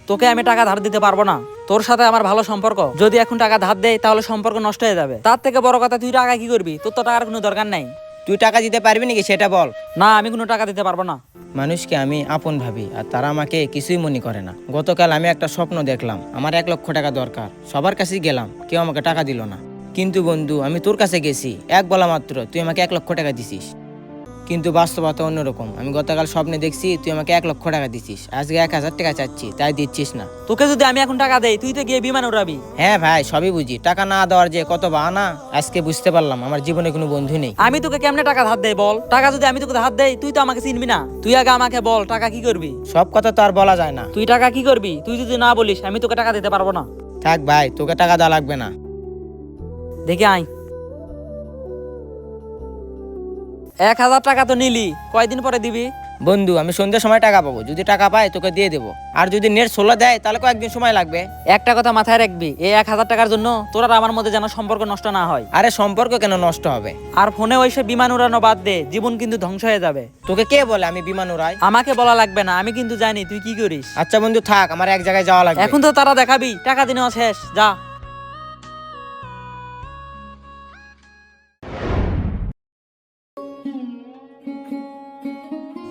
তোকে আমি টাকা ধার দিতে পারবো না। তোর সাথে আমার ভালো সম্পর্ক, যদি এখন টাকা ধার দেয় তাহলে সম্পর্ক নষ্ট হয়ে যাবে। তার থেকে বড় কথা, তুই টাকা কি করবি? তোর তো টাকার কোনো দরকার নাই। তুই টাকা দিতে পারবি নাকি সেটা বল। না, আমি কোনো টাকা দিতে পারবো না। মানুষকে আমি আপন ভাবি আর তারা আমাকে কিছুই মনে করে না। গতকাল আমি একটা স্বপ্ন দেখলাম, আমার 1,00,000 টাকা দরকার। সবার কাছেই গেলাম, কেউ আমাকে টাকা দিল না। কিন্তু বন্ধু, আমি তোর কাছে গেছি, এক বলা মাত্র তুই আমাকে 1,00,000 টাকা দিছিস। কিন্তু বাস্তবতা অন্যরকম। আমি গতকাল স্বপ্নে দেখছি তুই আমাকে 1,00,000 টাকা দিছিস, আজকে 1,000 টাকা চাচ্ছি, তাই দিচ্ছিস না। তোকে যদি আমি এখন টাকা দেই, তুই তো গিয়ে বিমান উড়াবি। হ্যাঁ ভাই, সবই বুঝি, টাকা না দেওয়ার যে কত বাহানা। আজকে বুঝতে পারলাম আমার জীবনে কোনো বন্ধু নেই। আমি তোকে কেমনে টাকা ধার দেই বল? টাকা যদি আমি তোকে ধার দেই, তুই তো আমাকে চিনবি না। তুই আগে আমাকে বল, টাকা কি করবি? সব কথা তো আর বলা যায় না। তুই টাকা কি করবি? তুই যদি না বলিস, আমি তোকে টাকা দিতে পারবো না। থাক ভাই, তোকে টাকা দেওয়া লাগবে না। দেখে আয়। 1,000 টাকা তো নিলি, কয়দিন পরে দিবি? বন্ধু, আমি সন্ধ্যার সময় টাকা পাবো, যদি টাকা পাই তোকে দিয়ে দেবো। আর যদি নেট 16 দেয় তাহলে কয়েকদিন সময় লাগবে। একটা কথা মাথায় রাখবি, এই 1,000 টাকার জন্য তোর আর আমার মধ্যে যেন সম্পর্ক নষ্ট না হয়। আরে সম্পর্ক কেন নষ্ট হবে? আর ফোনে ওইসব বিমান উড়ানো বাদ দে, জীবন কিন্তু ধ্বংস হয়ে যাবে। তোকে কে বলে আমি বিমান উড়াই? আমাকে বলা লাগবে না, আমি কিন্তু জানি তুই কি করিস। আচ্ছা বন্ধু থাক, আমার এক জায়গায় যাওয়া লাগবে। এখন তো তারা দেখাবি, টাকা দিনেও শেষ, যা।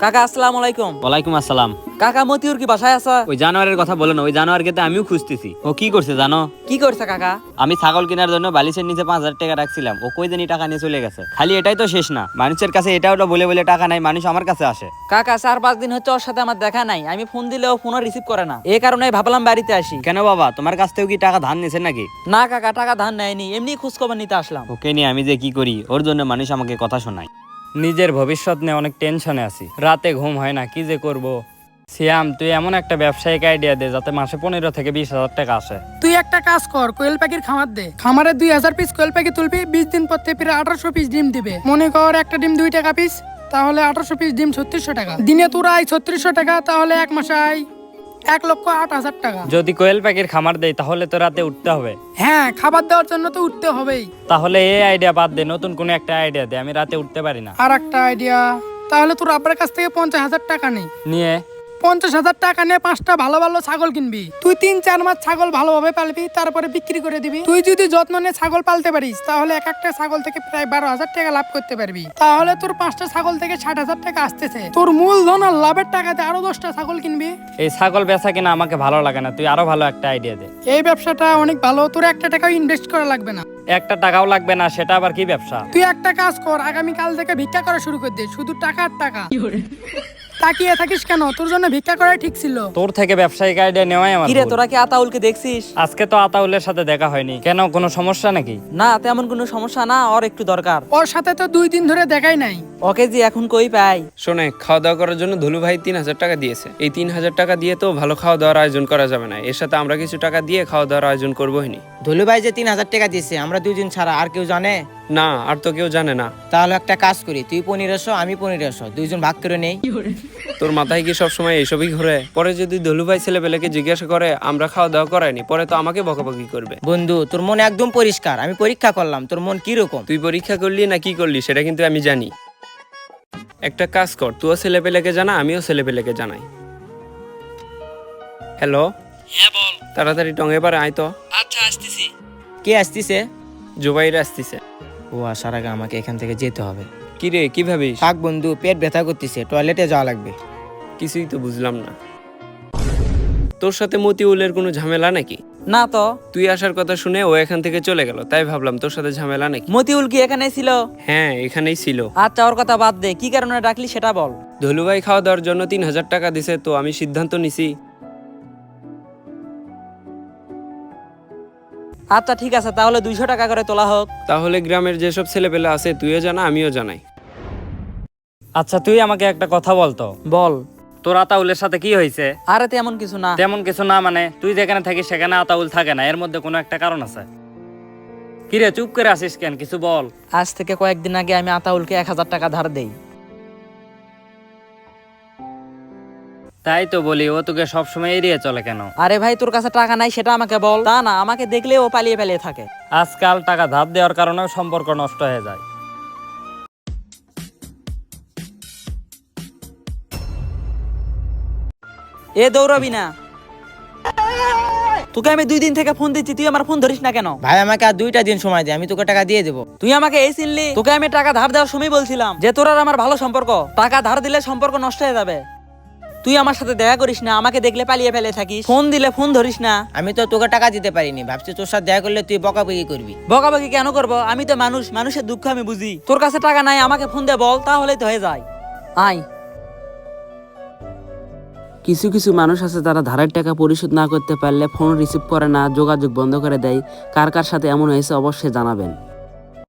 কাকা আসসালামু আলাইকুম। ওয়ালাইকুম আসসালাম। কাকা, মতিউর কি বাসায় আছে? ওই জানোয়ারের কথা বলো না, ওই জানোয়ারকে তো আমিও খুঁজতেছি। ও কি করছে জানো? কি করছে কাকা? আমি ছাগল কেনার জন্য বালিশের নিচে 5,000 টাকা রাখছিলাম, ও কই জানি টাকা নিয়ে চলে গেছে। খালি এটাই তো শেষ না, মানুষের কাছে এটা ওটা বলে বলে টাকা নাই, মানুষ আমার কাছে আসে। কাকা, 4-5 দিন হচ্ছে ওর সাথে আমার দেখা নাই। আমি ফোন দিলেও ফোনও রিসিভ করে না, এই কারণে ভাবলাম বাড়িতে আসি। কেন বাবা, তোমার কাছ থেকেও কি টাকা ধার নিয়েছে নাকি? না কাকা, টাকা ধার নেয়নি, এমনি খোঁজ খবর নিতে আসলাম। ওকে নিয়ে আমি যে কি করি, ওর জন্য মানুষ আমাকে কথা শোনায়। নিজের ভবিষ্যৎ নিয়ে অনেক টেনশনে আছি, রাতে ঘুম হয় না, কি যে করব। সিয়াম, তুই এমন একটা ব্যবসায়িক আইডিয়া দে যাতে মাসে 15 থেকে 20 হাজার টাকা আসে। তুই একটা কাজ কর, কোয়েল পাখির খামার দে। খামারে 2,000 পিস কোয়েল পাখি তুলবি, 20 দিন পর থেকে প্রায় 1800 পিস ডিম দিবে। মনে কর একটা ডিম 2 টাকা পিস, তাহলে 1800 পিস ডিম 3600 টাকা। দিনে তোর আয় 3600 টাকা, তাহলে এক মাসে আয় 1,08,000 টাকা। যদি কোয়েল পাখির খামার দেই তাহলে তো রাতে উঠতে হবে। হ্যাঁ, খাবার দেওয়ার জন্য তো উঠতে হবেই। তাহলে এই আইডিয়া বাদ দে, নতুন কোনো একটা আইডিয়া দে, আমি রাতে উঠতে পারি না। আর একটা আইডিয়া, তাহলে তোর আব্বার কাছ থেকে 50,000 টাকা নেই। নিয়ে 50,000 টাকা নিয়ে 5টা ভালো ভালো ছাগল কিনবি। তুই 3-4 মাস ছাগল ভালোভাবে পালবি, তারপরে বিক্রি করে দিবি। তুই যদি যত্ন নিয়ে ছাগল পালতে পারিস, তাহলে এক একটা ছাগল থেকে প্রায় 12,000 টাকা লাভ করতে পারবি। তাহলে তোর 5টা ছাগল থেকে 60,000 টাকা আসতেছে। তোর মূলধন আর লাভের টাকাতে আরো 10টা ছাগল কিনবি। এই ছাগল বেচা কিনা আমাকে ভালো লাগে না, তুই আরো ভালো একটা আইডিয়া দে। এই ব্যবসাটা অনেক ভালো, তোর একটা টাকাও ইনভেস্ট করা লাগবে না। একটা টাকাও লাগবে না, সেটা আবার কি ব্যবসা? তুই একটা কাজ কর, আগামীকাল থেকে ভিক্ষা করা শুরু করে দে, শুধু টাকা আর টাকা। তাকিয়ে থাকিস কেন? তোর জন্য ভিক্ষা করাই ঠিক ছিল। তোর থেকে ব্যবসায়িক আইডিয়া নেওয়াই আমার কিরে, ভুল। তোরা কি আতাউলকে দেখছিস? আজকে তো আতাউলের সাথে দেখা হয়নি, কেন কোনো সমস্যা নাকি? না, তেমন কোনো সমস্যা না, ওর একটু দরকার। ওর সাথে তো 2 দিন ধরে দেখাই নাই। ওকে যে এখন কই পাই? শোনে, খাওয়া দাওয়া করার জন্য ধুলু ভাই 3,000 টাকা দিয়েছে। এই 3,000 টাকা দিয়ে তো ভালো খাওয়া দাওয়ার আয়োজন করা যাবে না, এর সাথে আমরা কিছু টাকা দিয়ে খাওয়া দাওয়ার আয়োজন করবো হয়নি। ধলু ভাই যে 3,000 টাকা দিয়েছে, আমরা 2 জন ছাড়া আর কেউ জানে? না, আর তো কেউ জানে না। তাহলে একটা কাজ করি, তুই 1500 আমি 1500, 2 জন ভাগ করে নেই। তোর মাথায় কি সবসময় এইসবই ঘুরে? পরে যদি ধলু ভাই ছেলেপেলেকে জিজ্ঞাসা করে আমরা খাওয়া দাওয়া করাইনি, পরে তো আমাকে বকাবকি করবে। বন্ধু, তোর মন একদম পরিষ্কার, আমি পরীক্ষা করলাম তোর মন কি রকম। তুই পরীক্ষা করলি না কি করলি সেটা কিন্তু আমি জানি। একটা কাজ কর, তুইও ছেলেপেলেকে জানা, আমিও ছেলেপেলেকে জানাই। হ্যালো, হ্যাঁ বল। তাড়াতাড়ি টঙ্গে পারে আয় তো। আচ্ছা, আসতেছি। কে আসতিছে? জুবাইর আসতিছে। ও আসার আগে আমাকে এখান থেকে যেতে হবে। কি রে, কি ভাবিস? থাক বন্ধু, পেট ব্যথা করতেছে, টয়লেটে যাওয়া লাগবে। কিছুই তো বুঝলাম না। তোর সাথে মতিউলের কোনো ঝামেলা নাকি? না তো। তুই আসার কথা শুনে ও এখান থেকে চলে গেল, তাই ভাবলাম তোর সাথে ঝামেলা নাকি। মতিউল কি এখানে ছিল? হ্যাঁ, এখানেই ছিল। আচ্ছা, ওর কথা বাদ দে, কি কারণে ডাকলি সেটা বল। ধলুভাই খাওয়া দাওয়ার জন্য 3,000 টাকা দিছে, তো আমি সিদ্ধান্ত নিছি। আচ্ছা ঠিক আছে, তাহলে 200 টাকা করে তোলা হোক। তাহলে গ্রামের যেসব ছেলেপেলে আছে তুইও জানা, আমিও জানাই। আচ্ছা, তুই আমাকে একটা কথা বলতো, বল। তোর আতাউলের সাথে কি হয়েছে? আরে তেমন কিছু না। তেমন কিছু না মানে? তুই যেখানে থাকিস সেখানে আতাউল থাকে না, এর মধ্যে কোনো একটা কারণ আছে। কিরে, চুপ করে আসিস কেন, কিছু বল। আজ থেকে কয়েকদিন আগে আমি আতাউলকে 1,000 টাকা ধার দেই। তাই তো বলি, ও তোকে সবসময় এড়িয়ে চলে কেন? আরে ভাই, তোর কাছে টাকা নাই সেটা আমাকে বল। তা না, আমাকে দেখলে ও পালিয়ে পালিয়ে থাকে। আজকাল টাকা ধার দেওয়ার কারণেও সম্পর্ক নষ্ট হয়ে যায়। এ দৌড়াবি না। তোকে আমি 2 দিন থেকে ফোন দিচ্ছি, তুই আমার ফোন ধরিস না কেন? ভাই আমাকে আর 2টা দিন সময় দে, আমি তোকে টাকা দিয়ে দেবো। তুই আমাকে এই চিনলি? তোকে আমি টাকা ধার দেওয়ার সময় বলছিলাম যে তোর আর আমার ভালো সম্পর্ক, টাকা ধার দিলে সম্পর্ক নষ্ট হয়ে যাবে। তুই আমার সাথে দেখা করিস না, আমাকে দেখলে পালিয়ে ফেলে থাকিস, ফোন দিলে ফোন ধরিস না। আমি তো তোকে টাকা দিতে পারিনি, ভাবছি তোর সাথে দেখা করলে তুই বকাবকি করবি। বকাবকি কেন করব? আমি তো মানুষ, মানুষের দুঃখ আমি বুঝি। তোর কাছে টাকা নাই, আমাকে ফোন দিয়ে বল, তাহলেই তো হয়ে যায়। আয়। কিছু কিছু মানুষ আছে তারা ধারের টাকা পরিশোধ না করতে পারলে ফোন রিসিভ করে না, যোগাযোগ বন্ধ করে দেয়। কার কার সাথে এমন হয়েছে অবশ্যই জানাবেন।